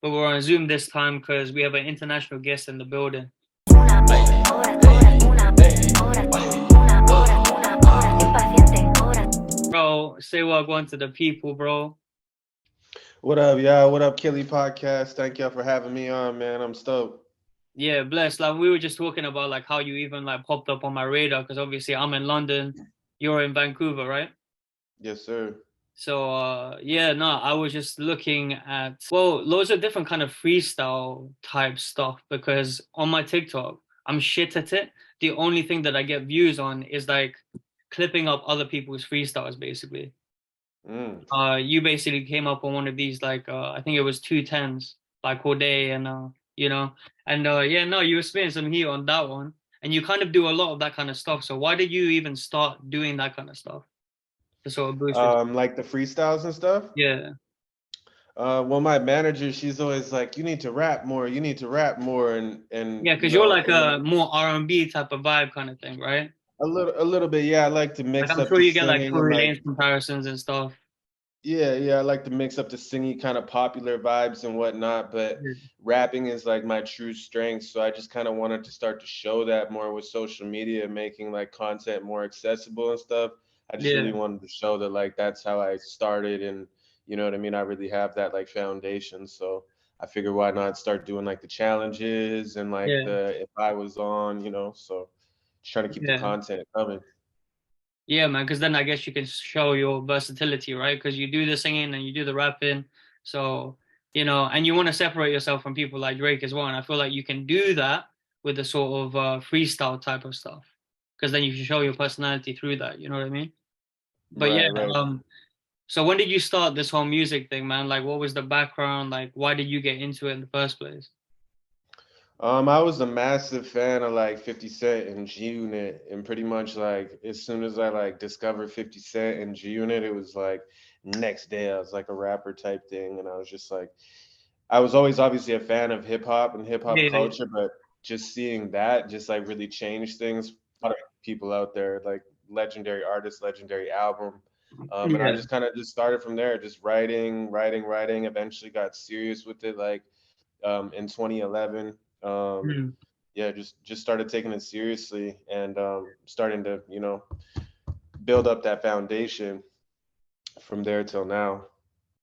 but we're on Zoom this time because we have an international guest in the building. Bro, say what going to the people, bro. What up, y'all? What up, kilipodcast? Thank y'all for having me on, man. I'm stoked. Yeah, bless. Like we were just talking about like how you even like popped up on my radar because obviously I'm in London, you're in Vancouver, right? Yes, sir. So yeah, no, I was just looking at loads of different kind of freestyle type stuff because on my TikTok, I'm shit at it. The only thing that I get views on is like clipping up other people's freestyles basically. Mm. You basically came up on one of these like I think it was 210s like all day and and yeah, no, you were spitting some heat on that one and you kind of do a lot of that kind of stuff. So why did you even start doing that kind of stuff to sort of boost your Like the freestyles and stuff. yeah. Well, my manager, she's always like, "You need to rap more. You need to rap more," and Yeah, you because you're know, like a more R&B type of vibe kind of thing, right? a little bit. Yeah, I like to Like mix I'm up sure the you get like singing and Tory like, Lanez comparisons and stuff. yeah, I like to mix up the singing kind of popular vibes and whatnot. But Yeah. rapping is like my true strength, so I just kind of wanted to start to show that more with social media, making like content more accessible and stuff. I just really Yeah. wanted to show that like that's how I started, and you know what I mean. I really have that like foundation, so I figured why not start doing like the challenges and like Yeah. the if I was on, so just trying to keep the Yeah. content coming. Yeah, man, because then I guess you can show your versatility, right? Because you do the singing and you do the rapping. So, and you want to separate yourself from people like Drake as well. And I feel like you can do that with the sort of freestyle type of stuff. Because then you can show your personality through that, you know what I mean? But yeah, Right, right. so when did you start this whole music thing, man? Like what was the background? Like why did you get into it in the first place? I was a massive fan of like 50 Cent and G Unit, and pretty much like as soon as I like discovered 50 Cent and G Unit, it was like next day I was like a rapper type thing, and I was just like, I was always obviously a fan of hip hop and hip hop Yeah, yeah, culture, but just seeing that just like really changed things. A lot of people out there, like legendary artists, legendary album. And I yeah. just kind of just started from there, just writing. Eventually got serious with it, like in 2011. Mm. Yeah, just started taking it seriously and starting to build up that foundation from there till now.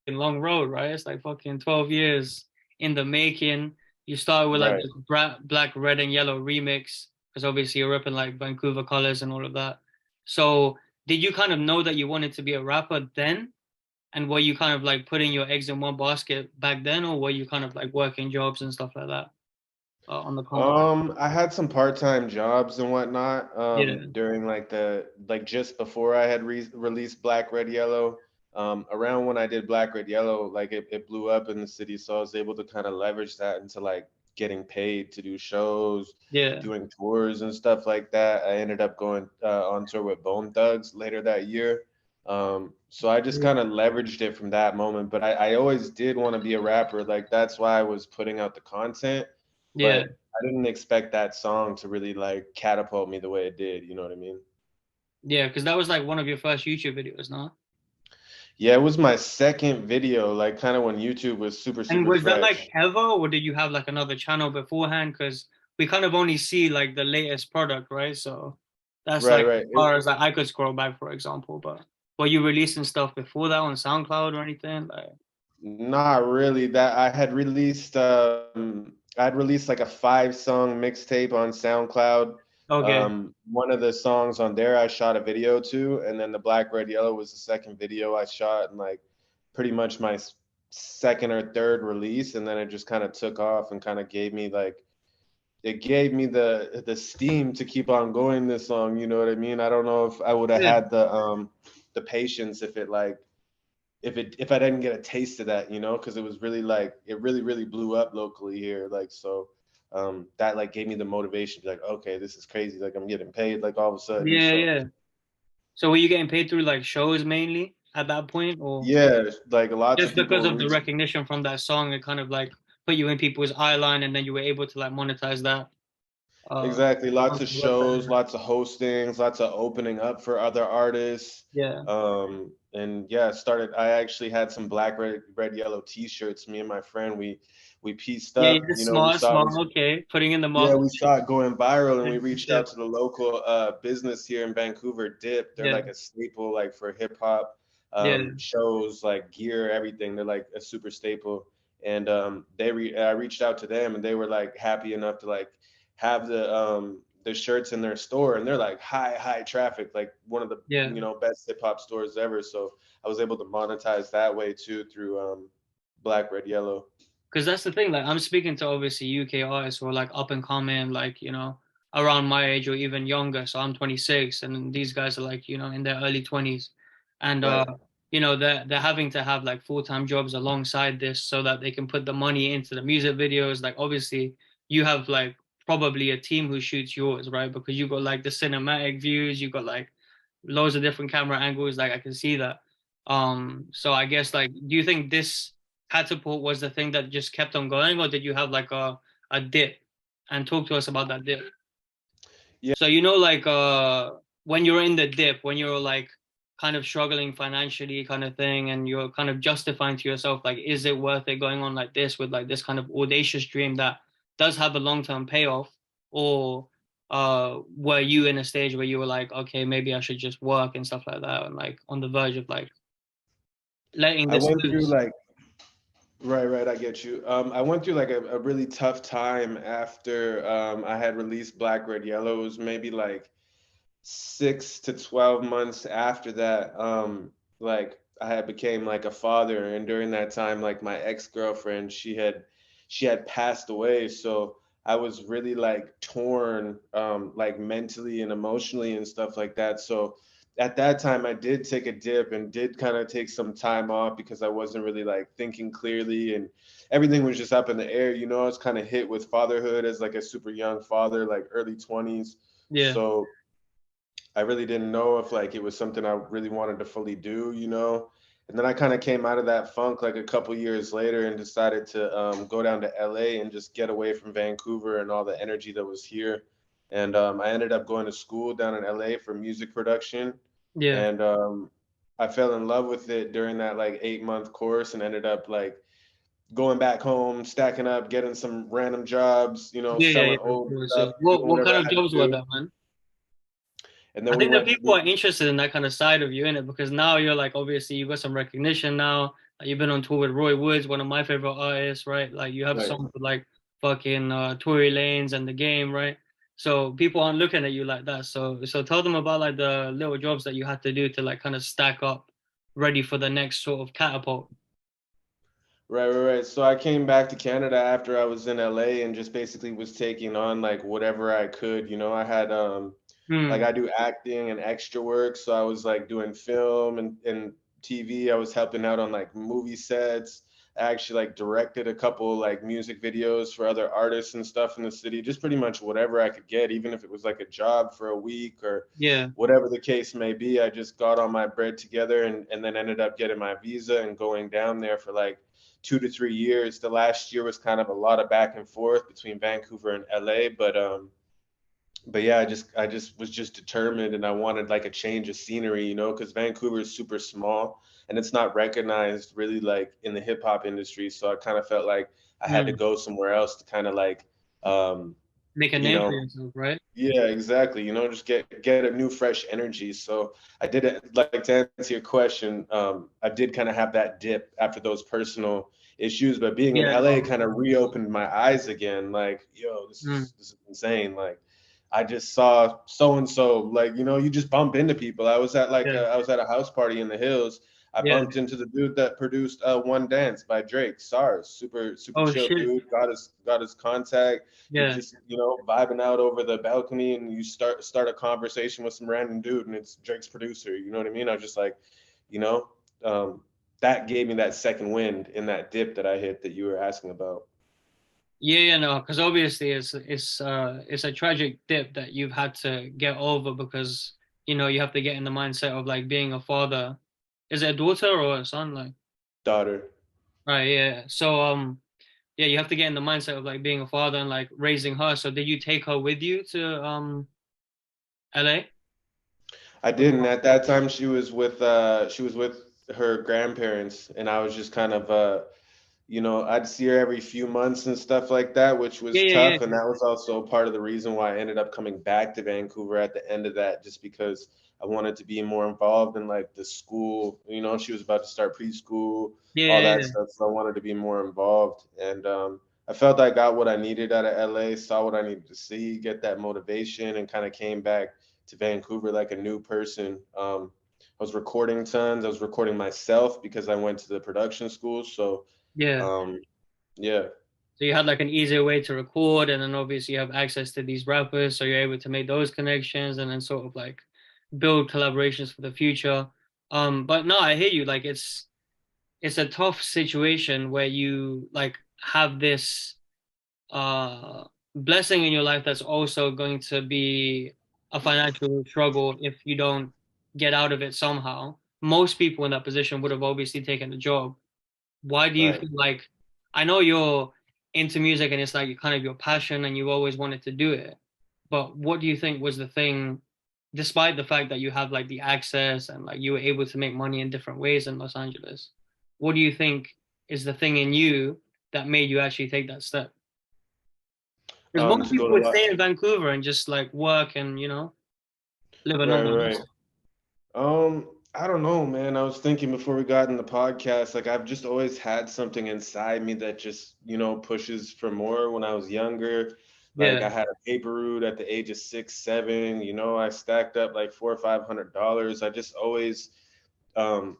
Long road, right? It's like fucking 12 years in the making. You started with like Right. the black, red, and yellow remix, because obviously you're repping like Vancouver colors and all of that. So, did you kind of know that you wanted to be a rapper then? And were you kind of like putting your eggs in one basket back then, or were you kind of like working jobs and stuff like that on the corner? I had some part-time jobs and whatnot Yeah, during like just before I had released Black, Red, Yellow. Around when I did Black, Red, Yellow, like it blew up in the city, so I was able to kind of leverage that into like getting paid to do shows, yeah, doing tours and stuff like that. I ended up going on tour with Bone Thugs later that year. So I just kind of leveraged it from that moment. But I always did want to be a rapper. Like that's why I was putting out the content. yeah, But I didn't expect that song to really like catapult me the way it did. You know what I mean? yeah. Because that was like one of your first YouTube videos, no? Yeah, it was my second video, like kind of when YouTube was super, And super was that like fresh. ever, or did you have like another channel beforehand? Because we kind of only see like the latest product, right? So that's Right, like right. as far as like I could scroll back, for example. But were you releasing stuff before that on SoundCloud or anything? Like, Not really. That I'd released like a 5 song mixtape on SoundCloud. okay, One of the songs on there I shot a video to, and then the Black, Red, Yellow was the second video I shot, and like pretty much my second or third release, and then it just kind of took off and kind of gave me the steam to keep on going this song. You know what I mean? I don't know if I would have yeah, had the patience if I didn't get a taste of that, because it was really like it really really blew up locally here, like so. That like gave me the motivation to be like, okay, this is crazy. Like I'm getting paid like all of a sudden. yeah, So yeah. So were you getting paid through like shows mainly at that point, or yeah, like lots just of because people of the reach. recognition from that song, it kind of like put you in people's eye line, and then you were able to like monetize that? Exactly. Lots onto of the website. shows, lots of hostings, lots of opening up for other artists. Yeah. And yeah, started I actually had some black, red, yellow t-shirts. Me and my friend, we pieced Yeah, you up, did we smart, saw it smart. was Okay, putting in the yeah, market. we saw it going viral and we reached Yeah, out to the local business here in Vancouver, Dip. They're yeah, like a staple like for hip hop yeah, shows, like gear, everything. They're like a super staple. And I reached out to them and they were like happy enough to like have the shirts in their store, and they're like high traffic, like one of the yeah. best hip hop stores ever. So I was able to monetize that way too through Black Red Yellow. Because that's the thing. Like, I'm speaking to obviously UK artists who are like up and coming, like around my age or even younger. So I'm 26, and these guys are like in their early 20s, and Right. they're having to have like full-time jobs alongside this so that they can put the money into the music videos. Like, obviously, you have like probably a team who shoots yours, right? Because you got like the cinematic views, you got like loads of different camera angles. Like, I can see that. So I guess, like, do you think this catapult was the thing that just kept on going, or did you have like a dip? And talk to us about that dip. Yeah. So like when you're in the dip, when you're like kind of struggling financially kind of thing, and you're kind of justifying to yourself like, is it worth it going on like this with like this kind of audacious dream that does have a long-term payoff? Or were you in a stage where you were like, okay, maybe I should just work and stuff like that, and like on the verge of like letting I this went through loose? like right, I get you. I went through like a really tough time after I had released Black, Red, Yellow. It was maybe like 6 to 12 months after that. Like I had became like a father, and during that time, like my ex-girlfriend, she had passed away. So I was really like torn, like mentally and emotionally and stuff like that. So at that time I did take a dip and did kind of take some time off because I wasn't really like thinking clearly, and everything was just up in the air. I was kind of hit with fatherhood as like a super young father, like early 20s. Yeah, So I really didn't know if like it was something I really wanted to fully do. And then I kind of came out of that funk like a couple years later and decided to go down to LA and just get away from Vancouver and all the energy that was here. And I ended up going to school down in LA for music production. yeah, And I fell in love with it during that like 8 month course and ended up like going back home, stacking up, getting some random jobs, yeah, selling of old course. Yeah. stuff, What doing whatever kind I of had to jobs were do. that, man? And then I we think that went, people are interested in that kind of side of you, in it, because now you're like, obviously you got some recognition now. Like, you've been on tour with Roy Woods, one of my favorite artists, right? Like, you have right. songs with like fucking Tory Lanez and The Game, right? So people aren't looking at you like that. So tell them about like the little jobs that you had to do to like kind of stack up, ready for the next sort of catapult. Right. So I came back to Canada after I was in LA and just basically was taking on like whatever I could. I had like Hmm. I do acting and extra work, so I was like doing film and TV. I was helping out on like movie sets. I actually like directed a couple like music videos for other artists and stuff in the city. Just pretty much whatever I could get, even if it was like a job for a week or Yeah. whatever the case may be. I just got all my bread together and then ended up getting my visa and going down there for like 2 to 3 years. The last year was kind of a lot of back and forth between Vancouver and LA, but yeah, I just was just determined, and I wanted like a change of scenery, because Vancouver is super small and it's not recognized really like in the hip hop industry. So I kind of felt like I had to Hmm. go somewhere else to kind of like um, Make a you name for know, yourself, right? yeah, exactly. Just get a new fresh energy. So I did it, like, to answer your question. I did kind of have that dip after those personal issues, but being in Yeah. LA No. kind of reopened my eyes again. Like, yo, this Hmm. is this is insane. Like, I just saw so and so. Like, you just bump into people. Yeah. I was at a house party in the hills. I Yeah. bumped into the dude that produced "One Dance" by Drake. SARS, super super Oh chill shit. dude. Got his contact. You're Yeah. just vibing out over the balcony, and you start a conversation with some random dude, and it's Drake's producer. You know what I mean? I was just like, you know, um, that gave me that second wind in that dip that I hit that you were asking about. Yeah, no, because obviously it's a tragic dip that you've had to get over, because you have to get in the mindset of like being a father. Is it a daughter or a son? Like, Daughter. right, yeah. So yeah, you have to get in the mindset of like being a father and like raising her. So did you take her with you to LA? I didn't. At that time, she was with her grandparents, and I was just kind of I'd see her every few months and stuff like that, which Yeah, was yeah, tough. And yeah. that was also part of the reason why I ended up coming back to Vancouver at the end of that, just because I wanted to be more involved in like the school. She was about to start preschool, Yeah, all yeah, that yeah. stuff. So I wanted to be more involved. And I felt I got what I needed out of LA, saw what I needed to see, get that motivation, and kind of came back to Vancouver like a new person. I was recording tons. I was recording myself because I went to the production school. So Yeah. um, yeah, So you had like an easier way to record, and then obviously you have access to these rappers, so you're able to make those connections and then sort of like build collaborations for the future. But no, I hear you. Like it's a tough situation where you like have this blessing in your life that's also going to be a financial struggle if you don't get out of it somehow. Most people in that position would have obviously taken a job. Why do you right. feel like I know you're into music and it's like kind of your passion and you've always wanted to do it, but what do you think was the thing, despite the fact that you have like the access and like you were able to make money in different ways in Los Angeles, what do you think is the thing in you that made you actually take that step? Because most To go people to would lot. stay in Vancouver and just like work and, live a Right, normal life. right. I don't know, man. I was thinking before we got in the podcast, like I've just always had something inside me that just, pushes for more. When I was younger, like Yeah. I had a paper route at the age of 6, 7, I stacked up like $400 or $500. I just always, um,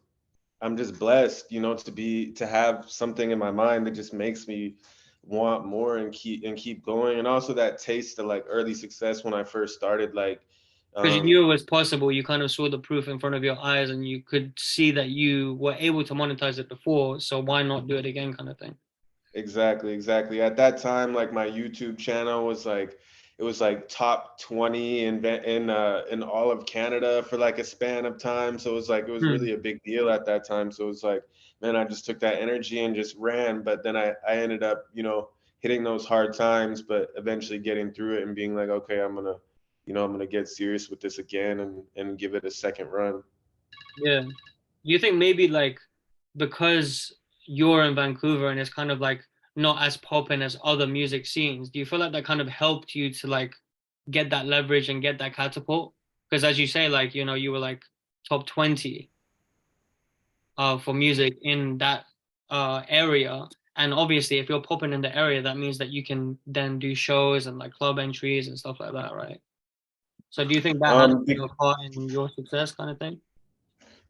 I'm just blessed, to have something in my mind that just makes me want more and keep going. And also that taste of like early success when I first started, like, Because you um, knew it was possible, you kind of saw the proof in front of your eyes and you could see that you were able to monetize it before, so why not do it again kind of thing. Exactly, exactly. At that time, like my YouTube channel was like it was like top 20 in all of Canada for like a span of time. So it was Hmm. really a big deal at that time. So it was like, man, I just took that energy and just ran. But then I ended up, hitting those hard times, but eventually getting through it and being like, okay, I'm gonna get serious with this again and give it a second run. Yeah. Do you think maybe like because you're in Vancouver and it's kind of like not as poppin' as other music scenes, do you feel like that kind of helped you to like get that leverage and get that catapult? Because as you say, like, you were like top 20 for music in that area. And obviously, if you're popping in the area, that means that you can then do shows and like club entries and stuff like that, right? So do you think that had Um, a part in your success kind of thing?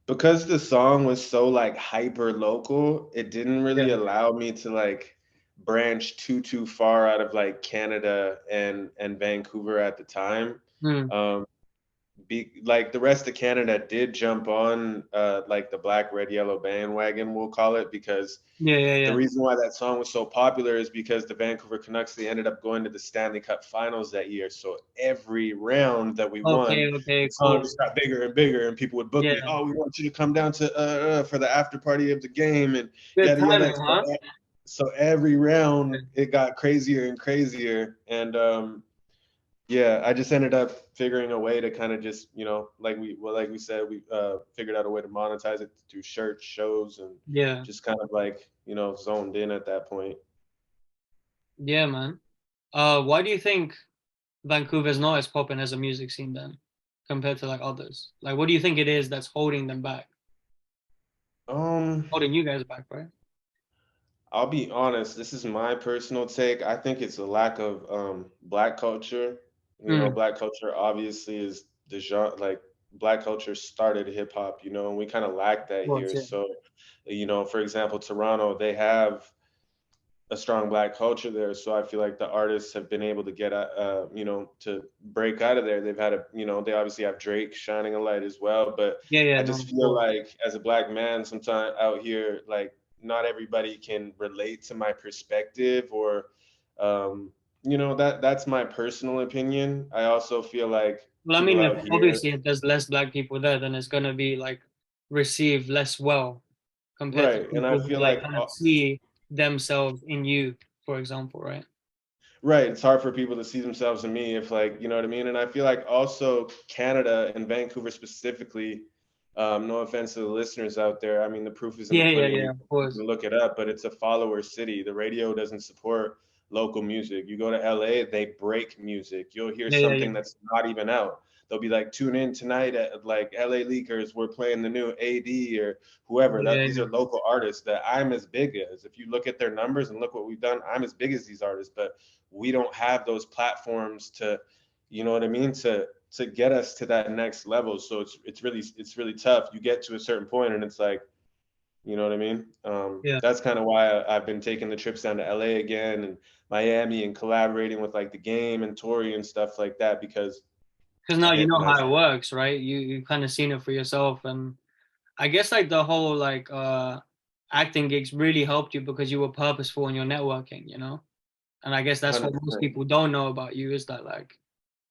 because the song was so like hyper local, it didn't really Yeah. allow me to like branch too far out of like Canada and Vancouver at the time. Hmm. Um, like the rest of Canada did jump on like the black, red, yellow bandwagon, we'll call it, because Yeah, yeah, the yeah. reason why that song was so popular is because the Vancouver Canucks, they ended up going to the Stanley Cup Finals that year. So every round that we won, Okay, okay, the song cool. just got bigger and bigger, and people would book me. Yeah. Oh, we want you to come down to for the after party of the game and Good yada timing, yada. huh? So every round it got crazier and crazier, and yeah, I just ended up figuring a way to kind of just, like we said, we figured out a way to monetize it through shirts, shows, and Yeah. just kind of like, zoned in at that point. Yeah, man. Why do you think Vancouver's not as poppin' as a music scene then, compared to like others? Like, what do you think it is that's holding them back? Um, Holding you guys back, right? I'll be honest, this is my personal take. I think it's a lack of black culture. Hmm. Black culture obviously is the genre, like black culture started hip hop, and we kind of lack that Well, here. yeah. So, for example, Toronto, they have a strong black culture there. So I feel like the artists have been able to get, to break out of there. They've had they obviously have Drake shining a light as well. But Yeah, yeah, I no, just of feel course. like as a black man, sometimes out here, like not everybody can relate to my perspective or, that's my personal opinion. I also feel like Well, I people mean, if out here, obviously if there's less black people there, then it's gonna be like received less well compared to right. And I people who feel like like kind of see themselves in you. for example, right? Right. It's hard for people to see themselves in me if like, you know what I mean? And I feel like also Canada and Vancouver specifically, no offense to the listeners out there. I mean, the proof is in the Yeah, yeah, pudding. yeah, You of course. can look it up, but it's a follower city. The radio doesn't support local music. You go to LA, they break music. You'll hear Yeah, yeah, yeah, something that's not even out. They'll be like, tune in tonight at like LA Leakers. We're playing the new AD or whoever. That yeah, these are local artists that I'm as big as. If you look at their numbers and look what we've done, I'm as big as these artists, but we don't have those platforms to, you know what I mean, to get us to that next level. So it's really tough. You get to a certain point and it's like, you know what I mean? yeah. That's kind of why I've been taking the trips down to LA again and Miami and collaborating with like the game and Tori and stuff like that because Because I now you hit know my how it works, right? You kind of seen it for yourself, and I guess like the whole like acting gigs really helped you because you were purposeful in your networking, you know? And I guess that's what most 100%. people don't know about you is that like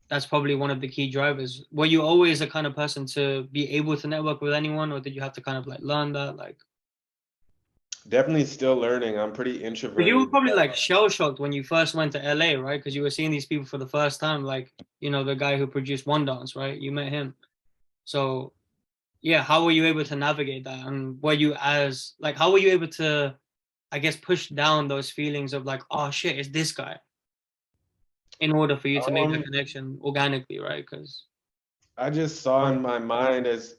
that's probably one of the key drivers. Were you always the kind of person to be able to network with anyone, or did you have to kind of like learn that? Like, Definitely still learning. I'm pretty but you were introverted. probably like shell shocked when you first went to LA, right? Because you were seeing these people for the first time, like the guy who produced One Dance, right? You met him. So yeah, how were you able to navigate that? And were you as like how were you able to, I guess, push down those feelings of like, oh shit, it's this guy, in order for you to make that Um, connection organically, right? Because I just saw in my mind as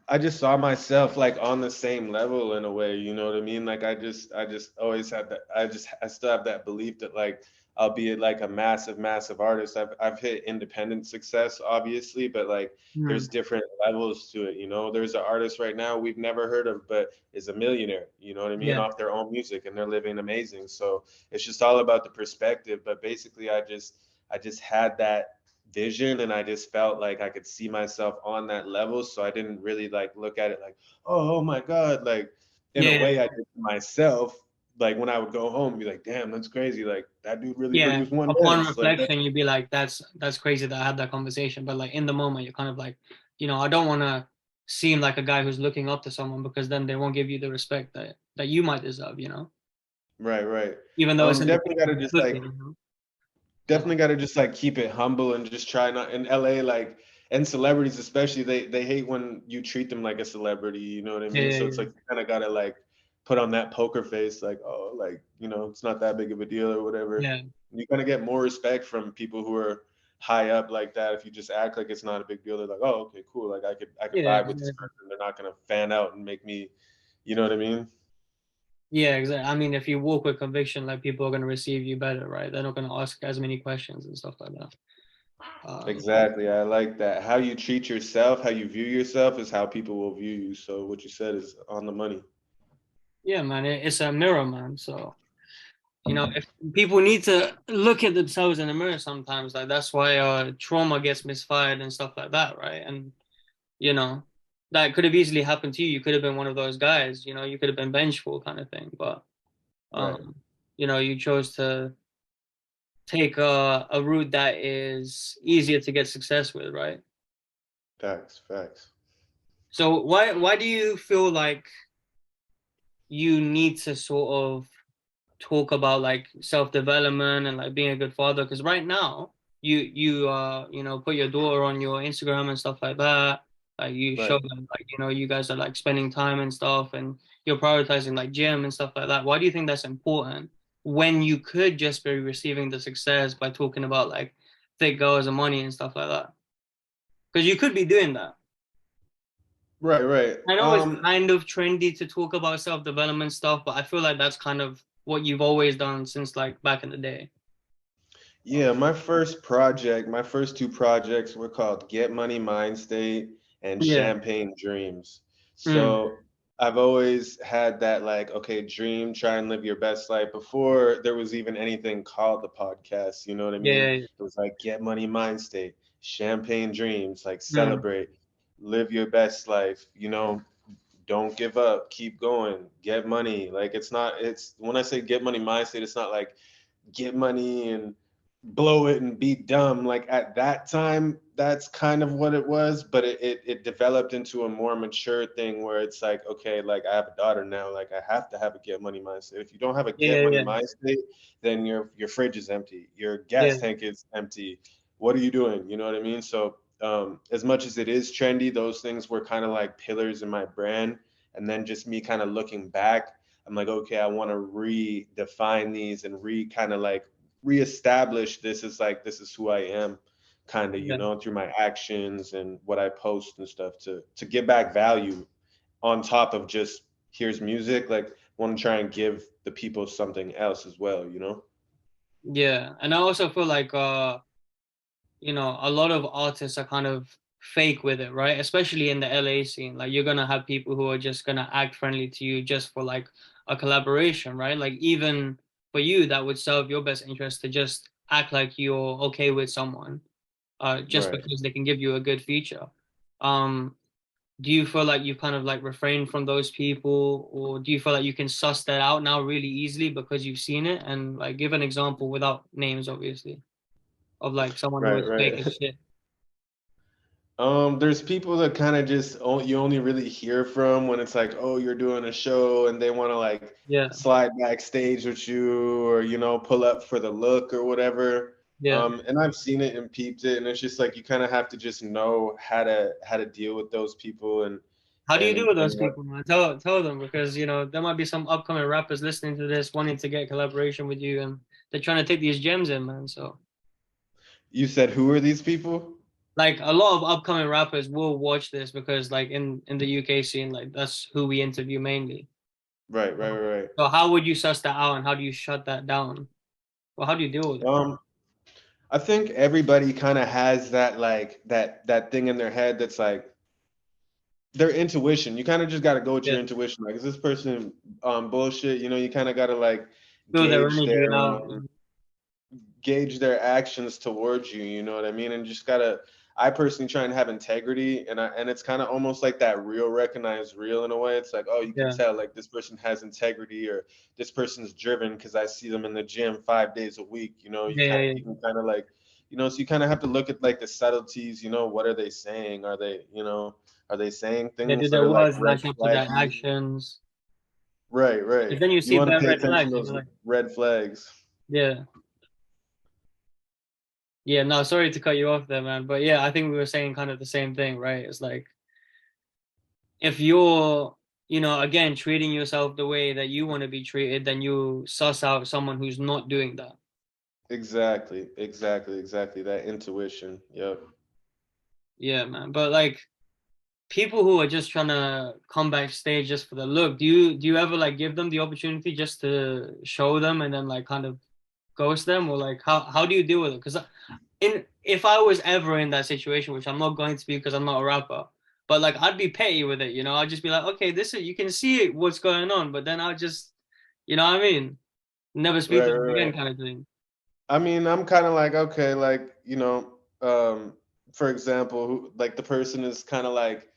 I just saw myself like on the same level in a way, you know what I mean? Like I just always had that I still have that belief that like I'll be like a massive artist. I've hit independent success obviously, but like there's different levels to it, you know. There's an artist right now we've never heard of but is a millionaire, you know what I mean, yeah, off their own music and they're living amazing. So it's just all about the perspective, but basically I just had that vision and I just felt like I could see myself on that level. So I didn't really like look at it like, oh my God. Like in a yeah, way I did to myself. Like when I would go home, be like, damn, that's crazy. Like that dude really yeah. produced one Upon dance. Like reflection, you'd be like, that's crazy that I had that conversation. But like in the moment, you're kind of like, I don't want to seem like a guy who's looking up to someone because then they won't give you the respect that you might deserve. right, right. Even though it's in the Definitely gotta just cooking, like So definitely got to just like keep it humble and just try not in LA like and celebrities especially they hate when you treat them like a celebrity, you know what I yeah, mean? yeah, So it's yeah, like you kind of got to like put on that poker face like oh like it's not that big of a deal or whatever. yeah, You're going to get more respect from people who are high up like that if you just act like it's not a big deal. They're like, "Oh, okay, cool. Like I could yeah, vibe with this person. They're not going to fan out and make me, you know what I mean?" yeah, exactly. I mean, if you walk with conviction, like people are gonna receive you better, right? They're not gonna ask as many questions and stuff like that. Um, Exactly. I like that. How you treat yourself, how you view yourself is how people will view you. So what you said is on the money. yeah, man, it's a mirror, man. So if people need to look at themselves in the mirror sometimes, like that's why trauma gets misfired and stuff like that, right? And you know, that could have easily happened to you. You could have been one of those guys, you could have been vengeful kind of thing, but Right. you chose to take a route that is easier to get success with, right? Facts. Facts. So why do you feel like you need to sort of talk about like self-development and like being a good father? Because right now you put your daughter on your Instagram and stuff like that. Like you show Right. them like you guys are like spending time and stuff, and you're prioritizing like gym and stuff like that. Why do you think that's important when you could just be receiving the success by talking about like thick girls and money and stuff like that? Because you could be doing that. Right. Right. I know it's kind of trendy to talk about self-development stuff, but I feel like that's kind of what you've always done since like back in the day. Yeah, my first two projects were called Get Money Mind State and Yeah. Champagne Dreams. Mm. So I've always had that like, okay, dream, try and live your best life before there was even anything called the podcast. You know what I mean? Yeah. It was like Get Money Mind State, Champagne Dreams, like Mm. celebrate, live your best life, don't give up, keep going, get money. Like it's not, it's when I say get money mind state, it's not like get money and blow it and be dumb. Like at that time, that's kind of what it was, but it developed into a more mature thing where it's like, okay, like I have a daughter now, like I have to have a get money mindset. If you don't have a get Yeah, money yeah, mindset, then your fridge is empty, your yeah, gas tank is empty. What are you doing? You know what I mean? So as much as it is trendy, those things were kind of like pillars in my brand. And then just me kind of looking back, I'm like, okay, I want to redefine these and kind of like reestablish this as like this is who I am, kind of, you yeah. know, through my actions and what I post and stuff to give back value on top of just here's music. Like want to try and give the people something else as well, you know? Yeah. And I also feel like a lot of artists are kind of fake with it, right? Especially in the LA scene. Like you're gonna have people who are just gonna act friendly to you just for like a collaboration, right? Like even for you, that would serve your best interest to just act like you're okay with someone, just Right. because they can give you a good feature. Um, do you feel like you kind of like refrain from those people, or do you feel like you can suss that out now really easily because you've seen it? And like give an example without names, obviously, of like someone who Right, is fake right. as shit. There's people that kind of just you only really hear from when it's like, oh, you're doing a show and they want to like Yeah, slide backstage with you or you know pull up for the look or whatever. yeah. And I've seen it and peeped it, and it's just like you kind of have to just know how to deal with those people How do you deal with and those what people, man? Tell them because there might be some upcoming rappers listening to this wanting to get collaboration with you, and they're trying to take these gems in, man. So you said. Who are these people? like a lot of upcoming rappers will watch this because like in the UK scene, like that's who we interview mainly. Right, right, right, So how would you suss that out, and how do you shut that down? Well, how do you deal with it? right. I think everybody kind of has that like that thing in their head that's like their intuition. You kind of just got to go with Yeah, your intuition. Like, is this person bullshit? You know, you kind of got to like feel their gauge energy their out. gauge their actions towards you. You know what I mean? And just gotta. I personally try and have integrity, and it's kind of almost like that real recognize real in a way. It's like, oh, you can Yeah, tell like this person has integrity or this person's driven because I see them in the gym 5 days a week. You know, yeah, yeah, you yeah. can kind of like, you know, so you kind of have to look at like the subtleties. You know, what are they saying? Are they, you know, are they saying Yeah, do things that their are like words red match up to their flaggy? actions? Right, Because right. then you You see want to bad pay red attention flags, to and you're those like, red flags. yeah, yeah. No, sorry to cut you off there, man. But yeah, I think we were saying kind of the same thing, right? It's like if you're, again, treating yourself the way that you want to be treated, then you suss out someone who's not doing that. Exactly, exactly, exactly. That intuition. Yep. Yeah, man. But like people who are just trying to come backstage just for the look, do you ever like give them the opportunity just to show them and then like kind of ghost them, or like how do you deal with it? Because in if I was ever in that situation, which I'm not going to be because I'm not a rapper, but like I'd be petty with it, I'd just be like, okay, this is you can see what's going on, but then I'll just, what I mean, never speak Right, to them right, again, right. kind of thing. I mean, I'm kind of like, okay, like, you know, for example, like the person is kind of like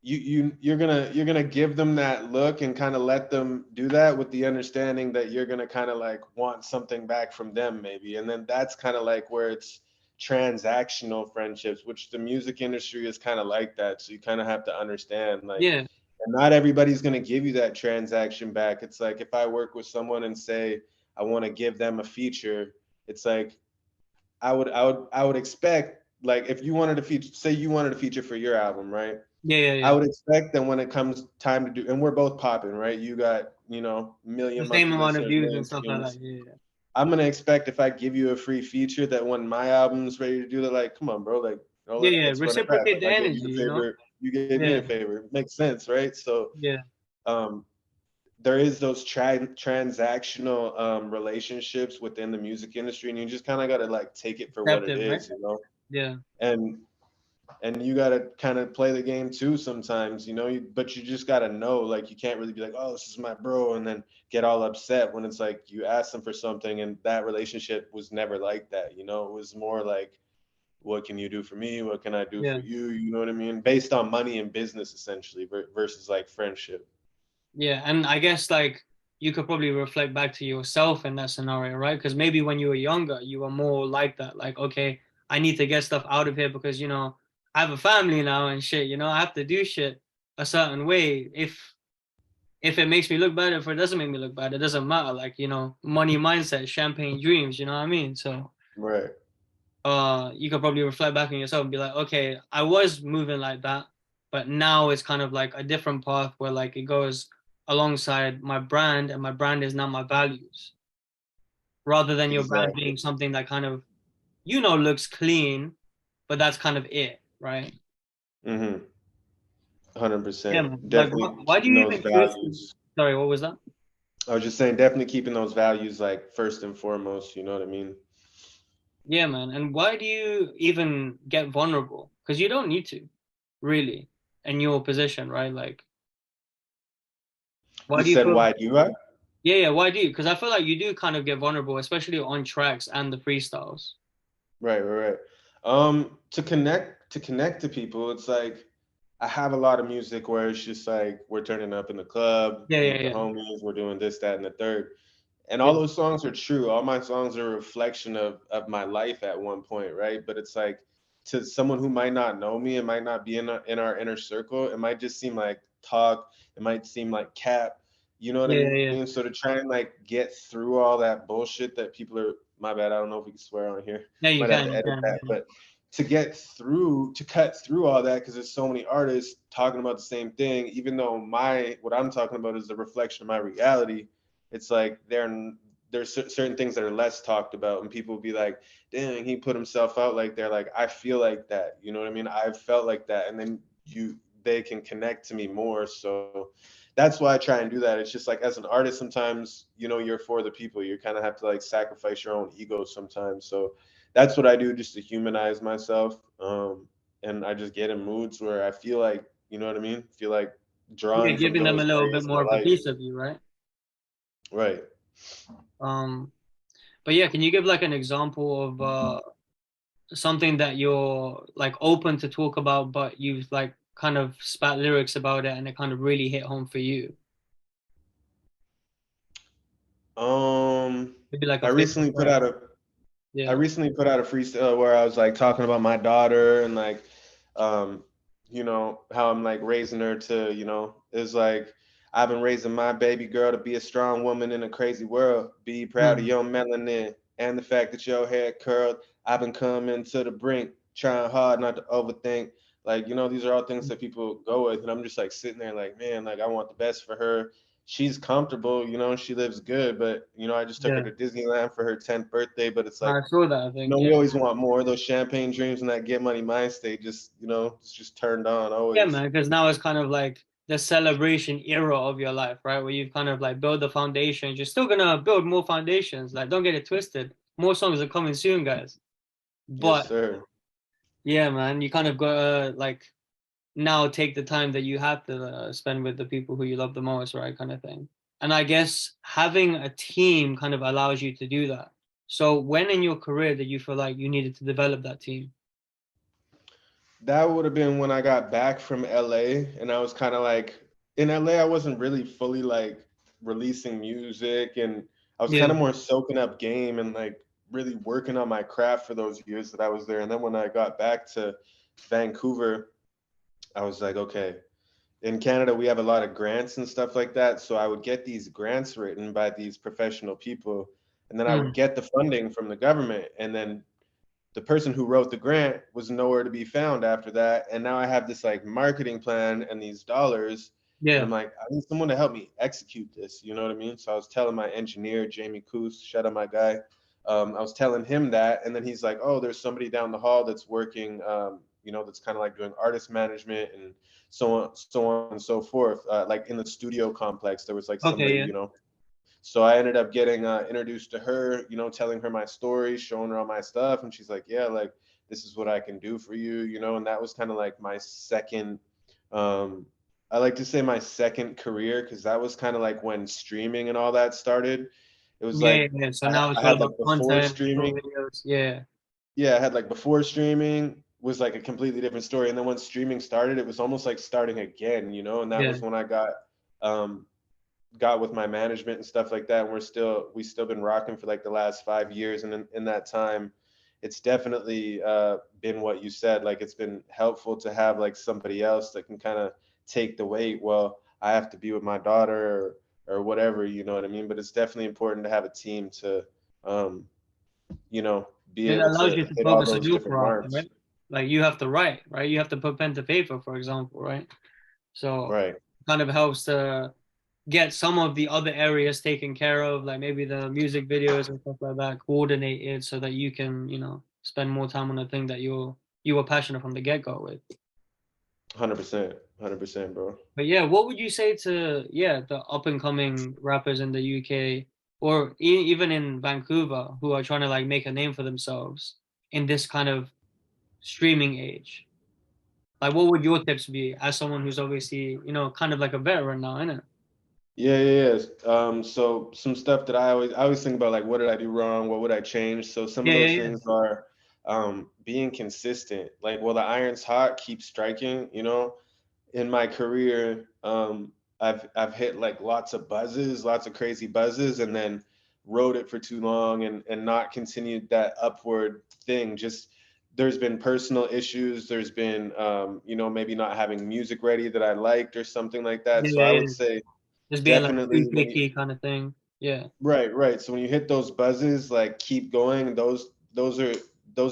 you're gonna give them that look and kind of let them do that with the understanding that you're gonna kind of like want something back from them maybe, and then that's kind of like where it's transactional friendships, which the music industry is kind of like that. So you kind of have to understand like, Yeah, and not everybody's gonna give you that transaction back. It's like if I work with someone and say I want to give them a feature, it's like I would expect like if you wanted to feature, say you wanted a feature for your album, right? yeah, yeah, I yeah. would expect that when it comes time to do, and we're both popping, right? You got, you know, The million same monthly amount of listeners, views million and stuff like that. streams. Yeah, I'm gonna expect if I give you a free feature that when my album's ready to do that, like, come on, bro, like, oh, yeah, yeah. let's run it back. Reciprocate Like, the I gave energy, you a favor, you gave me Yeah, a favor. It makes sense, right? So, yeah. um, there is those transactional relationships within the music industry, and you just kind of gotta like take it for what it Acceptive, right? is, you know. Yeah, And you got to kind of play the game too sometimes, you know, but you just got to know, like, you can't really be like, oh, this is my bro, and then get all upset when it's like you asked them for something and that relationship was never like that, you know. It was more like, what can you do for me? What can I do for yeah, you? You know what I mean? Based on money and business, essentially, versus like friendship. yeah. And I guess like you could probably reflect back to yourself in that scenario, right? Because maybe when you were younger, you were more like that. Like, okay, I need to get stuff out of here because, I have a family now and shit, I have to do shit a certain way. If it makes me look bad, if it doesn't make me look bad, it doesn't matter. Like, money mindset, champagne dreams, you know what I mean? So Right. you could probably reflect back on yourself and be like, okay, I was moving like that, but now it's kind of like a different path where like it goes alongside my brand, and my brand is now my values, rather than your brand Exactly. being something that kind of, looks clean, but that's kind of it, right? 100%. Yeah, man. Like, Definitely why do keeping you those even choose values. sorry, what was that? I was just saying, definitely keeping those values like first and foremost. You know what I mean? Yeah, man. And why do you even get vulnerable? Because you don't need to, really, in your position, right? Like, why You do you said, feel? why do I? Yeah, yeah. Why do you? Because I feel like you do kind of get vulnerable, especially on tracks and the freestyles. Right, right, right. To connect to people, it's like I have a lot of music where it's just like we're turning up in the club, Yeah, me yeah, with the yeah, homies, we're doing this, that, and the third. And yeah, all those songs are true. All my songs are a reflection of my life at one point, right? But it's like to someone who might not know me, it might not be in our inner circle, it might just seem like talk, it might seem like cap, you know what I yeah, yeah. mean? So to try and like get through all that bullshit that people are, my bad, I don't know if we can swear on here. Yeah, you Might have can, to you edit can. that, but to cut through all that, because there's so many artists talking about the same thing, even though my what I'm talking about is the reflection of my reality. It's like there's certain things that are less talked about, and people will be like, dang, he put himself out like they're like, I feel like that, you know what I mean? I've felt like that. And then they can connect to me more. So that's why I try and do that. It's just like as an artist, sometimes, you're for the people, you kind of have to like sacrifice your own ego sometimes. So that's what I do just to humanize myself. And I just get in moods where I feel like, you know what I mean, feel like Yeah, drawing from giving them a those little bit areas of more of my a life. piece of you, right? Right. Um, but yeah, can you give like an example of something that you're like open to talk about, but you've like kind of spat lyrics about it and it kind of really hit home for you? um Maybe like i a favorite recently put track. out a I Yeah. recently put out a freestyle where I was like talking about my daughter and like, um, how I'm like raising her to, is like I've been raising my baby girl to be a strong woman in a crazy world. Be proud of Mm. your melanin and the fact that your hair curled. I've been coming to the brink, trying hard not to overthink. Like, these are all things that people go with, and I'm just like sitting there like, man, like I want the best for her. She's comfortable, she lives good, but I just took her Yeah. to Disneyland for her 10th birthday, but it's like, I saw that, I think. we Yeah. always want more. Those champagne dreams and that get money mind state just, it's just turned on Yeah, always. man, because now it's kind of like the celebration era of your life, right? Where you've kind of like built the foundations. You're still gonna build more foundations. Like, don't get it twisted. More songs are coming soon, guys. Yes, But sir. yeah, man, you kind of gotta like now take the time that you have to spend with the people who you love the most, right? Kind of thing. And I guess having a team kind of allows you to do that. So when in your career did you feel like you needed to develop that team? That would have been when I got back from LA, and I was kind of like in LA, I wasn't really fully like releasing music, and I was kind Yeah. of more soaking up game and like really working on my craft for those years that I was there. And then when I got back to Vancouver, I was like, okay, in Canada, we have a lot of grants and stuff like that. So I would get these grants written by these professional people, and then I would Mm. get the funding from the government. And then the person who wrote the grant was nowhere to be found after that. And now I have this like marketing plan and these dollars. And I'm Yeah. like, I need someone to help me execute this. You know what I mean? So I was telling my engineer, Jamie Coos, shout out my guy. I was telling him that. And then he's like, oh, there's somebody down the hall that's working, that's kind of like doing artist management and so on and so forth. Like in the studio complex, there was like Okay, somebody, yeah. so I ended up getting introduced to her, telling her my story, showing her all my stuff, and she's like, "Yeah, like this is what I can do for you," And that was kind of like my second. Um, I like to say my second career because that was kind of like when streaming and all that started. It was Yeah, yeah, like yeah. So I, now I it's all had like about before content, short streaming. videos. Yeah. Yeah, I had like before streaming was like a completely different story, and then when streaming started, it was almost like starting again, And that Yeah. was when I got um, got with my management and stuff like that. And we still been rocking for like the last 5 years. And in that time, it's definitely been what you said. Like it's been helpful to have like somebody else that can kind of take the weight. Well, I have to be with my daughter or whatever, you know what I mean? But it's definitely important to have a team to, um, you know, be It able allows to you to hit all focus on those your different craft, marks. right? Like you have to write, right? You have to put pen to paper, for example, right? So Right. kind of helps to get some of the other areas taken care of, like maybe the music videos and stuff like that, coordinated so that you can, spend more time on the thing that you were passionate from the get-go with. 100%. 100%, bro. But yeah, what would you say to the up and coming rappers in the UK or even in Vancouver who are trying to like make a name for themselves in this kind of streaming age? Like, what would your tips be as someone who's obviously, kind of like a veteran now, isn't it? So some stuff that I always think about, like, what did I do wrong? What would I change? So some of Yeah, those yeah, yeah. things are being consistent. Like, while the iron's hot, keep striking. You know, in my career, I've hit like lots of buzzes, lots of crazy buzzes, and then rode it for too long and not continued that upward thing. Just there's been personal issues. There's been maybe not having music ready that I liked or something like that. Yeah, So I yeah, would yeah. say Just being like definitely too when you picky kind of thing. Yeah, right, right. So when you hit those buzzes, like keep going. Those are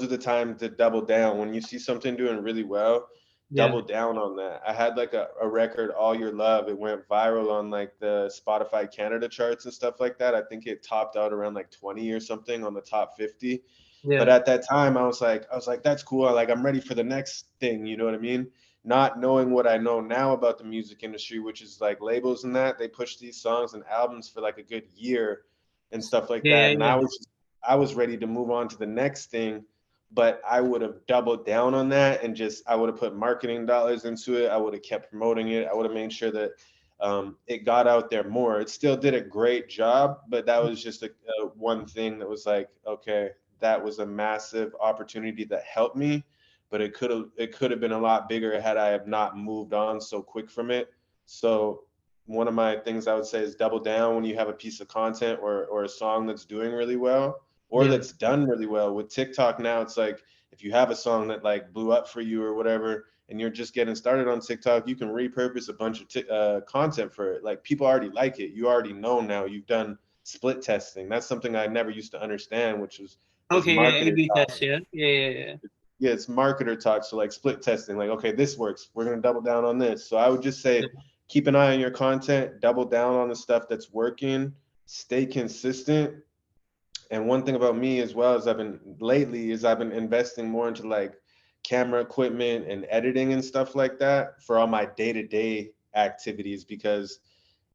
the time to double down. When you see something doing really well, yeah, double down on that. I had like a record, All Your Love. It went viral on like the Spotify Canada charts and stuff like that. I think it topped out around like 20 or something on the top 50. But yeah, at that time, I was like, that's cool. Like, I'm ready for the next thing. You know what I mean? Not knowing what I know now about the music industry, which is like labels and that they push these songs and albums for like a good year and stuff like yeah, that. yeah, And yeah. I was ready to move on to the next thing, but I would have doubled down on that and just I would have put marketing dollars into it. I would have kept promoting it. I would have made sure that it got out there more. It still did a great job, but that was just a one thing that was like, okay, that was a massive opportunity that helped me, but it could have been a lot bigger had I have not moved on so quick from it. So one of my things I would say is double down when you have a piece of content or a song that's doing really well or Yeah. that's done really well. With TikTok now, it's like if you have a song that like blew up for you or whatever, and you're just getting started on TikTok, you can repurpose a bunch of content for it. Like people already like it. You already know now. You've done split testing. That's something I never used to understand, which was Okay, yeah, marketer A/B talk. test, yeah, yeah, yeah, yeah. Yeah, it's marketer talk. So like split testing, like, okay, this works. We're gonna double down on this. So I would just say Yeah. keep an eye on your content, double down on the stuff that's working, stay consistent. And one thing about me as well is I've been investing more into like camera equipment and editing and stuff like that for all my day-to-day activities because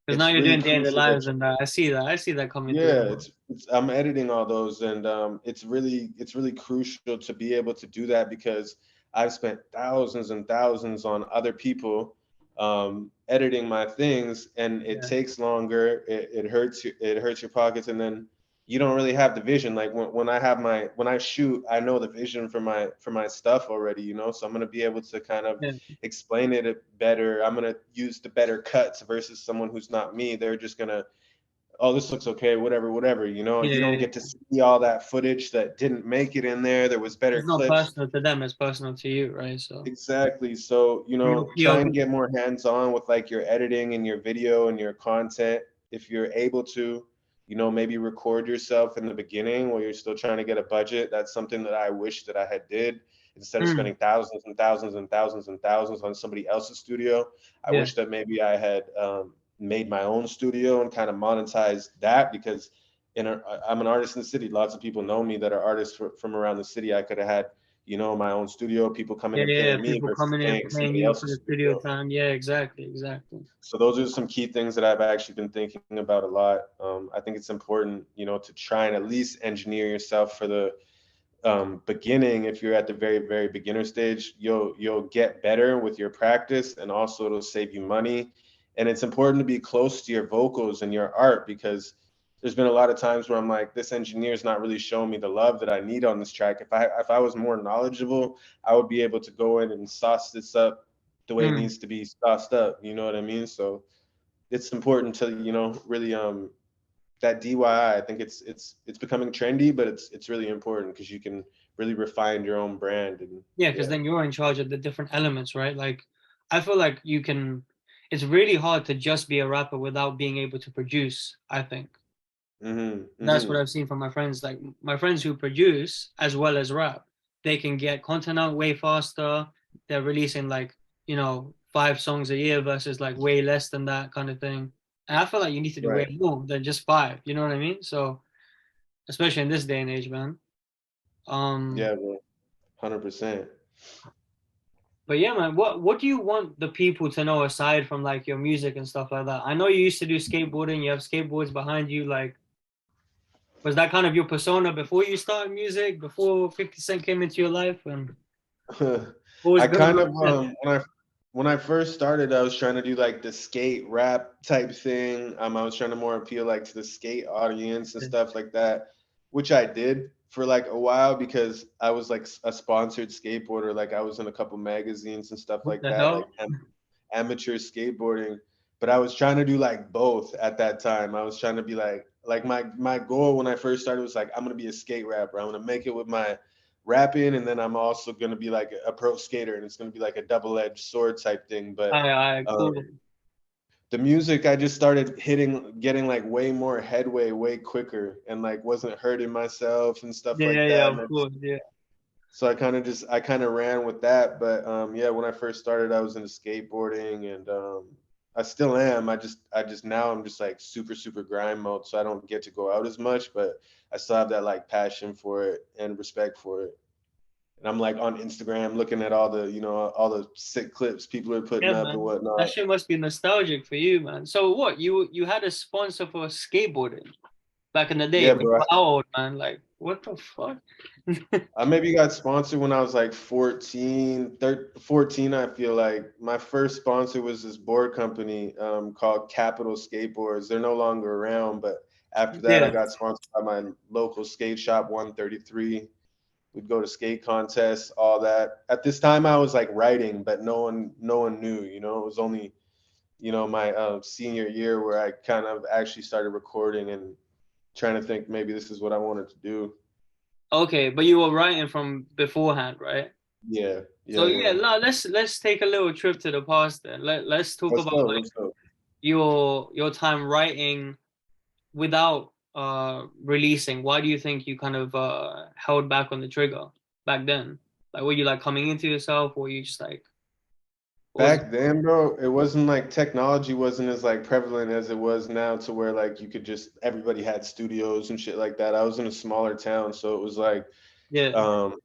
Because now it's you're really doing daily crucial that lives, and I see that. I see that coming through. yeah, it's I'm editing all those, and it's really crucial to be able to do that because I've spent thousands and thousands on other people editing my things, and it Yeah, takes longer. It hurts your pockets, and then you don't really have the vision. Like when I shoot, I know the vision for my stuff already, you know. So I'm gonna be able to kind of yeah, explain it better. I'm gonna use the better cuts versus someone who's not me. They're just gonna oh, this looks okay, whatever, whatever. You know, yeah, you don't yeah. get to see all that footage that didn't make it in there. There was better It's not clips. personal to them; it's personal to you, right? So Exactly. So, your try and POV. get more hands on with like your editing and your video and your content. If you're able to, maybe record yourself in the beginning while you're still trying to get a budget. That's something that I wish that I had did instead of Mm, spending thousands and thousands and thousands and thousands on somebody else's studio. I yeah, wish that maybe I had made my own studio and kind of monetized that because I'm an artist in the city. Lots of people know me that are artists from around the city. I could have had my own studio, people coming yeah, and yeah. paying me People versus coming in, paying paying somebody you for else's the studio studio. time. Yeah, exactly, exactly. So those are some key things that I've actually been thinking about a lot. I think it's important, to try and at least engineer yourself for the beginning. If you're at the very, very beginner stage, you'll get better with your practice, and also it'll save you money. And it's important to be close to your vocals and your art because there's been a lot of times where I'm like, this engineer's not really showing me the love that I need on this track. If I was more knowledgeable, I would be able to go in and sauce this up the way it Mm. needs to be sauced up. You know what I mean? So it's important to, really that DIY. I think it's becoming trendy, but it's really important because you can really refine your own brand. And Yeah, because yeah. then you're in charge of the different elements, right? Like, I feel like you can. It's really hard to just be a rapper without being able to produce. I think Mhm. that's what Mhm. I've seen from my friends. Like my friends who produce as well as rap, they can get content out way faster. They're releasing like 5 songs a year versus like way less than that kind of thing. And I feel like you need to do way Right. more than just five. You know what I mean? So especially in this day and age, man. Um, Yeah, bro. 100%. but yeah, man, what do you want the people to know aside from like your music and stuff like that? I know you used to do skateboarding. You have skateboards behind you. Like, was that kind of your persona before you started music? Before 50 Cent came into your life, and what was I going kind on of then? when I first started, I was trying to do like the skate rap type thing. I was trying to more appeal like to the skate audience and stuff like that, which I did for like a while because I was like a sponsored skateboarder. Like I was in a couple magazines and stuff What like the that, hell? like amateur skateboarding. But I was trying to do like both at that time. I was trying to be like my goal when I first started was like I'm gonna be a skate rapper. I'm gonna make it with my rapping, and then I'm also gonna be like a pro skater, and it's gonna be like a double-edged sword type thing. But I um, cool. the music, I just started getting like way more headway, way quicker, and like wasn't hurting myself and stuff Yeah, yeah, like yeah, that. of course, yeah. So I kind of ran with that. But yeah, when I first started, I was into skateboarding, and I still am. I just now I'm just like super super grind mode, so I don't get to go out as much, but I still have that like passion for it and respect for it. And I'm like on Instagram looking at all the sick clips people are putting Yeah, up and man. That whatnot. shit must be nostalgic for you, man. So what? You had a sponsor for skateboarding back in the day. Yeah, When you bro. were how old, man? Like, what the fuck? I maybe got sponsored when I was like 14. I feel like my first sponsor was this board company called Capital Skateboards. They're no longer around, but after that, I Yeah. got sponsored by my local skate shop, 133. We'd go to skate contests, all that. At this time, I was like writing, but no one knew. It was only my senior year where I kind of actually started recording and trying to think maybe this is what I wanted to do. Okay, but you were writing from beforehand, right? Yeah, So yeah, yeah, yeah. let's take a little trip to the past then. Let's talk Let's about go. like Let's go. your time writing without releasing. Why do you think you kind of held back on the trigger back then? Like were you like coming into yourself or were you just like what was Back then, bro, it wasn't like technology wasn't as like prevalent as it was now to where like you could just everybody had studios and shit like that. I was in a smaller town, so it was like yeah, um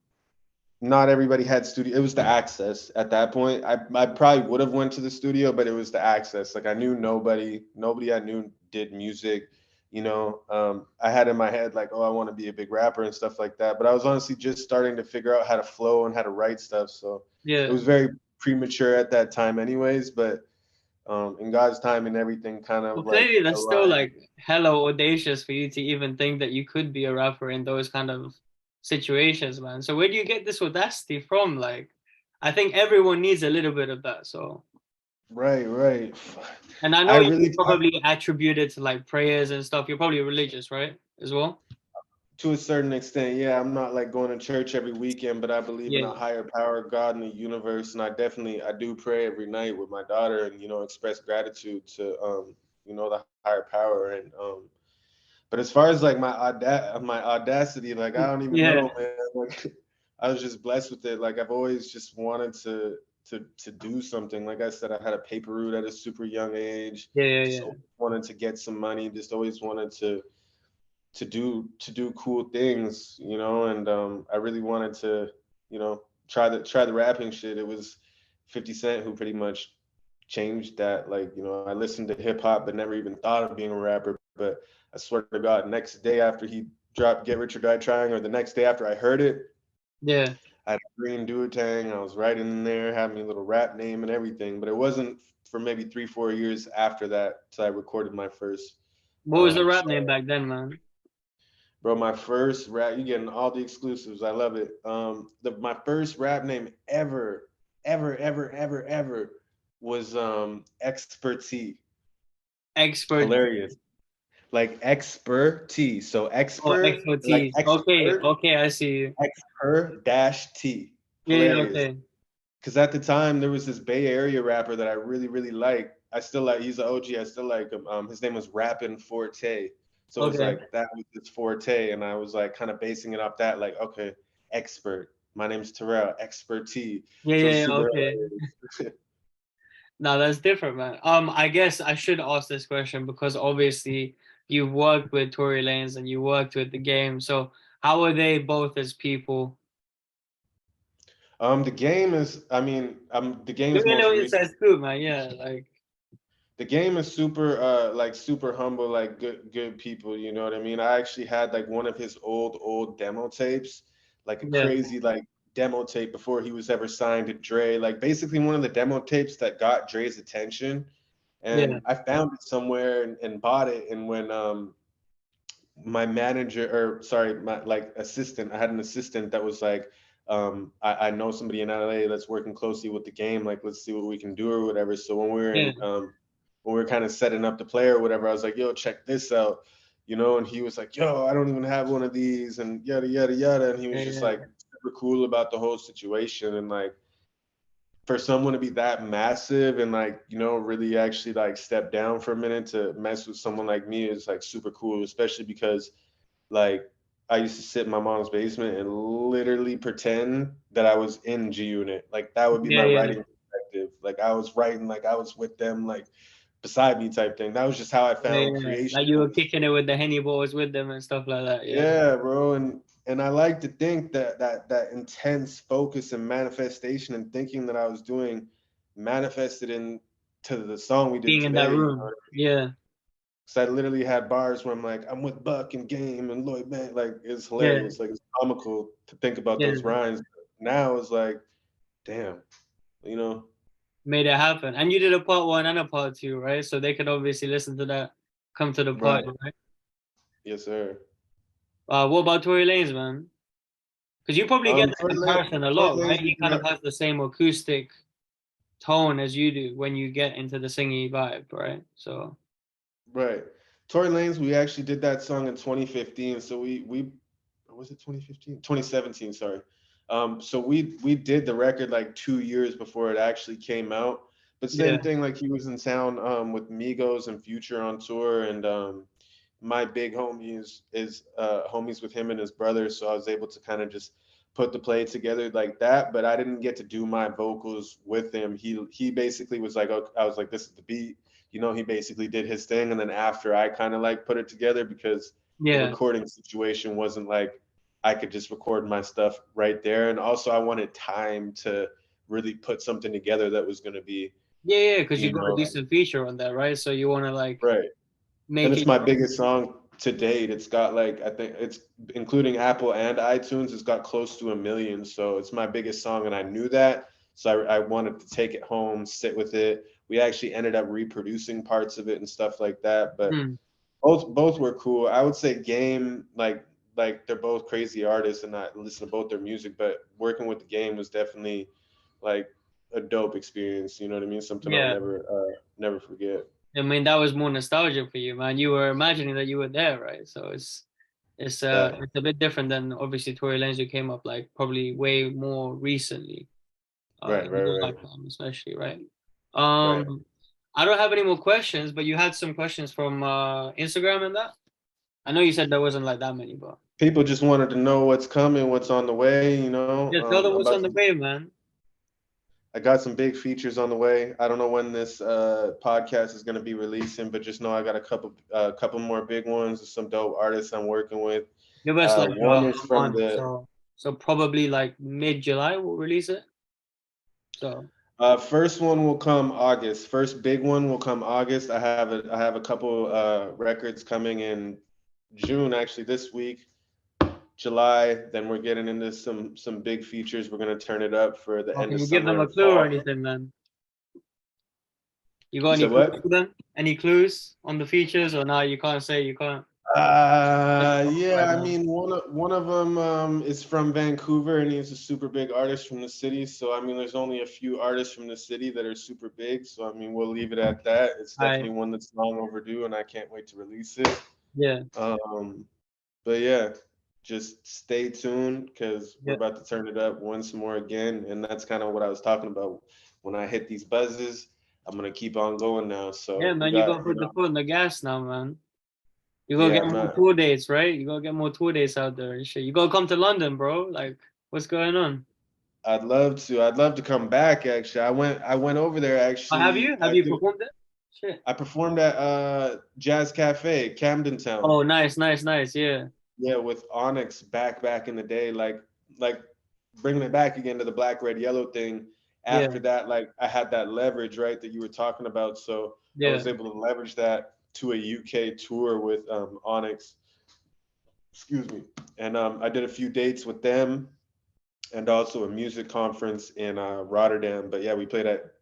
not everybody had studio. It was the access at that point. I probably would have went to the studio, but it was the access. Like I knew nobody I knew did music. I had in my head like, oh, I want to be a big rapper and stuff like that. But I was honestly just starting to figure out how to flow and how to write stuff. So it yeah. was very premature at that time, anyways. But in God's time and everything, kind Well, of like clearly that's still aligned. like hella audacious for you to even think that you could be a rapper in those kind of situations, man. So where do you get this audacity from? Like, I think everyone needs a little bit of that. So, Right, right. and I I know you really probably attribute it to like prayers and stuff. You're probably religious, right? As well. To a certain extent, yeah, I'm not like going to church every weekend, but I believe in a Yeah, higher power, God in the universe, and I do pray every night with my daughter, and express gratitude to the higher power, and but as far as like my audacity, like I don't even yeah, know, man. Like I was just blessed with it. Like I've always just wanted to do something. Like I said, I had a paper route at a super young age. yeah, yeah, Just yeah. always wanted to get some money. Just always wanted to do cool things, and I really wanted to, try the rapping shit. It was 50 Cent who pretty much changed that. Like, I listened to hip hop but never even thought of being a rapper. But I swear to God, next day after he dropped Get Rich or Die Trying, or the next day after I heard it, Yeah. I had a green duotang. I was writing in there, had me a little rap name and everything. But it wasn't for maybe 3, 4 years after that till I recorded my first What was the rap name song. back then, man? Bro, my first rap, you getting all the exclusives. I love it. My first rap name ever, ever, ever, ever, ever was Expertise. Expert. Hilarious. Like expertise. So Oh, like expertise. Okay, expert, okay, I see you. expert dash T. Yeah, yeah, Hilarious. okay, Because at the time there was this Bay Area rapper that I really, really like. I still like. He's an OG. I still like him. His name was Rappin' Forte. So it was okay. like that was his forte, and I was like kind of basing it off that. Like, okay, expert. My name's Terrell. Expert T. Yeah, So yeah, it's yeah, super okay. hilarious. No, that's different, man. I guess I should ask this question because obviously you've worked with Tory Lanez and you worked with the game. So how are they both as people? The game is. I mean, the Give game's me a most little recent. inside scoop, man. Yeah, like The game is super like super humble, like good people, you know what I mean? I actually had like one of his old demo tapes, like a yeah, crazy like demo tape before he was ever signed to Dre, like basically one of the demo tapes that got Dre's attention. yeah, And I found it somewhere and bought it. And when my manager, or sorry, my like assistant, I had an assistant that was like, I know somebody in LA that's working closely with the game, like let's see what we can do or whatever. So when we were yeah, in when we were kind of setting up the play or whatever, I was like, yo, check this out, you know, and he was like, yo, I don't even have one of these and yada yada yada. And he was yeah, just yeah, like super cool about the whole situation. And like for someone to be that massive and like, you know, really actually like step down for a minute to mess with someone like me is like super cool, especially because like I used to sit in my mom's basement and literally pretend that I was in G Unit. Like that would be yeah, my yeah, writing perspective. Like I was writing like I was with them, like beside me type thing. That was just how I yeah, found yeah. creation Like you were was. kicking it with the Henny boys with them and stuff like that. Yeah, Yeah, bro. And I like to think that that intense focus and manifestation and thinking that I was doing manifested into the song we did being in that today. You know, room. Yeah, so I literally had bars where I'm like, I'm with Buck and Game and Lloyd Bank. Like it's yeah, hilarious. Like it's comical to think about yeah. those rhymes. Now it's like, damn, you know? Made it happen. And you did a part one and a part two, right? So they could obviously listen to that, come to the Right. party, right? Yes, sir. What about Tory Lanez, man? Because you probably get that comparison a Tory lot, right? Lanez, He kind of yeah, has the same acoustic tone as you do when you get into the singy vibe, right? So right. Tory Lanez, we actually did that song in 2015. So we was it 2015? 2017, sorry. So we did the record like 2 years before it actually came out. But yeah, same thing, like he was in town with Migos and Future on tour, and my big homie is homies with him and his brother, so I was able to kind of just put the play together like that. But I didn't get to do my vocals with him. He basically was like, okay, I was like, this is the beat. You know, he basically did his thing, and then after I kind of like put it together because the yeah, recording situation wasn't like I could just record my stuff right there. And also I wanted time to really put something together that was going to be, yeah, yeah. Because you you got a know, decent feature on that, right? So you want to like right. And make it's it my your own. biggest song to date. It's got like, I think it's including Apple and iTunes, it's got close to 1 million. So it's my biggest song. And I knew that. So I wanted to take it home, sit with it. We actually ended up reproducing parts of it and stuff like that. But Hmm. both were cool. I would say Game, like they're both crazy artists, and I listen to both their music. But working with the Game was definitely like a dope experience. You know what I mean? Something I'll Yeah. never forget. I mean, that was more nostalgia for you, man. You were imagining that you were there, right? So Yeah, it's a bit different than obviously Tory Lanez who came up like probably way more recently, right, in right, your right, lifetime especially, right? right. I don't have any more questions, but you had some questions from Instagram and that. I know you said there wasn't like that many, but People just wanted to know what's coming, what's on the way. You know, yeah, tell them I'm what's about on the to. way, man. I got some big features on the way. I don't know when this podcast is going to be releasing, but just know I got a couple more big ones with some dope artists I'm working with. Give us like One is a from month, the so probably like mid-July we'll release it. So first one will come August. First big one will come August. I have a couple records coming in June, actually this week. July, then we're getting into some big features. We're gonna turn it up for the or end can of you give them summer a and clue or fall. anything, man? You got You any said clues what? for them? Any clues on the features or now you can't say you can't? Yeah, I Right. mean, one of them is from Vancouver, and he's a super big artist from the city. So I mean, there's only a few artists from the city that are super big. So I mean, we'll leave it at that. It's I definitely one that's long overdue, and I can't wait to release it. yeah, Um, but yeah, just stay tuned because we're yeah, about to turn it up once more again, and that's kind of what I was talking about. When I hit these buzzes, I'm gonna keep on going now. yeah, So we man. You got, gotta put the foot on the gas now, man. You gotta yeah, get more man. tour dates, right? You gotta get more tour dates out there and shit. You gotta come to London, bro. Like, what's going on? I'd love to. I'd love to come back. Actually, I went over there. Have Actually, you? Have you performed it? Shit. I performed at Jazz Cafe, Camden Town. Oh, nice, nice, nice. Yeah, Yeah, with Onyx back in the day, like bringing it back again to the black, red, yellow thing. yeah, After that, like I had that leverage, right, that you were talking about. So I yeah. was able to leverage that to a UK tour with Onyx. Excuse me. And I did a few dates with them, and also a music conference in Rotterdam. But yeah, we played at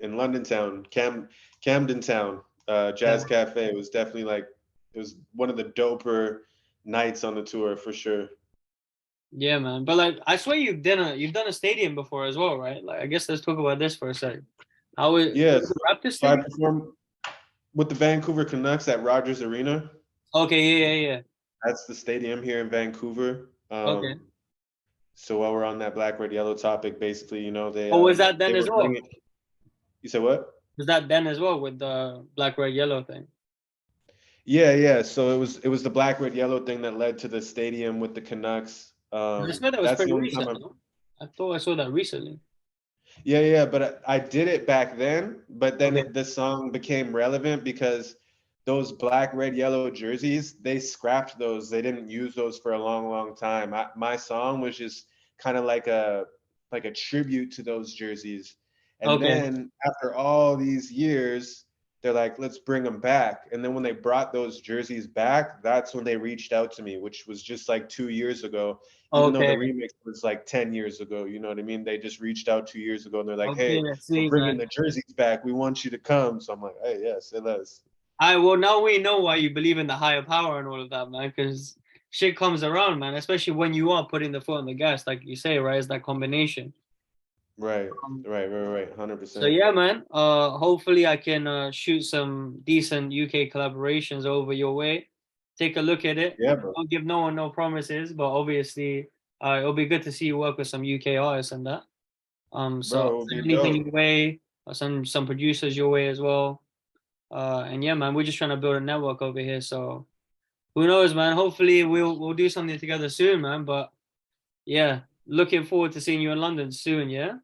in London Town, Camden Town, Yeah. Jazz Cafe. It was definitely like it was one of the doper nights on the tour for sure. Yeah, man. But like, I swear you've done a stadium before as well, right? Like, I guess let's talk about this for a second. How it Yeah, was the Raptor so I Stadium? performed with the Vancouver Canucks at Rogers Arena. Okay, yeah, yeah, yeah. That's the stadium here in Vancouver. Okay. So while we're on that black, red, yellow topic, basically, Oh, was that they then as were well? bringing. You said what? Was that then as well with the black, red, yellow thing? Yeah, yeah. So it was the black, red, yellow thing that led to the stadium with the Canucks. I swear that was That's the pretty only time recent, I've. no? I thought I saw that recently. Yeah, yeah. But I did it back then. But then Okay. the song became relevant because those black, red, yellow jerseys, they scrapped those. They didn't use those for a long, long time. My song was just kind of like a tribute to those jerseys. And Okay. then after all these years, they're like, let's bring them back. And then when they brought those jerseys back, that's when they reached out to me, which was just like 2 years ago, even though the Okay. remix was like 10 years ago. You know what I mean? They just reached out 2 years ago and they're like, Okay, hey, we're sweet, bringing man. the jerseys back. We want you to come. So I'm like, hey, yes, it does. I well now we know why you believe in the higher power and all of that, man, because shit comes around, man, especially when you are putting the foot on the gas, like you say, right? It's that combination. Right, Um, right. so 100%. yeah, man. Hopefully I can shoot some decent UK collaborations over your way. Take a look at it. Yeah, bro. Don't give no one no promises, but obviously, it'll be good to see you work with some UK artists and that. So Bro, it would send be anything dope. your way, or send some producers your way as well. And yeah, man, we're just trying to build a network over here. So who knows, man? Hopefully we'll do something together soon, man. But yeah, looking forward to seeing you in London soon. Yeah.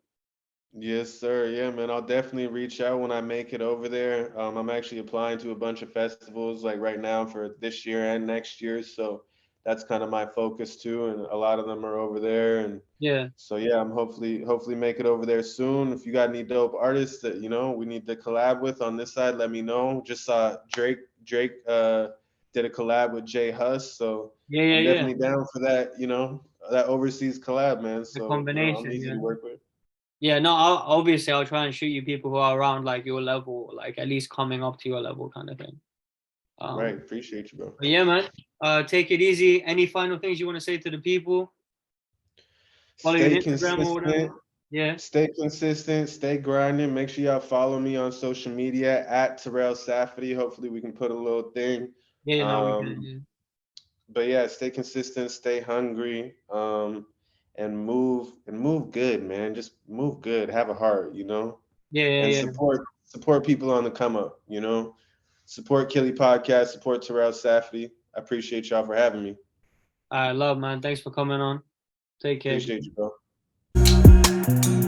Yes, sir. Yeah, man. I'll definitely reach out when I make it over there. I'm actually applying to a bunch of festivals like right now for this year and next year. So that's kind of my focus too. And a lot of them are over there. And Yeah. so yeah, I'm hopefully make it over there soon. If you got any dope artists that we need to collab with on this side, let me know. Just saw Drake did a collab with Jay Huss. So Yeah. I'm Yeah. Yeah. definitely down for that, that overseas collab, man. The So, I'm combination. easy Yeah. to work with. Yeah. No, I'll try and shoot you people who are around like your level, like at least coming up to your level, kind of thing. Right. Um. Appreciate you, bro. But yeah, man. Take it easy. Any final things you want to say to the people? Follow your Stay Instagram or whatever. consistent. Yeah. Stay consistent. Stay grinding. Make sure y'all follow me on social media at Terrell Safety. Hopefully, we can put a little thing. Yeah. You know we can. Um, Yeah. but yeah, stay consistent. Stay hungry. And move good, man. Just move good. Have a heart. Yeah. And Yeah. Yeah. support people on the come up. Support Killy Podcast. Support Terrell Safety. I appreciate y'all for having me. I love, man. Thanks for coming on. Take care. Appreciate you, bro.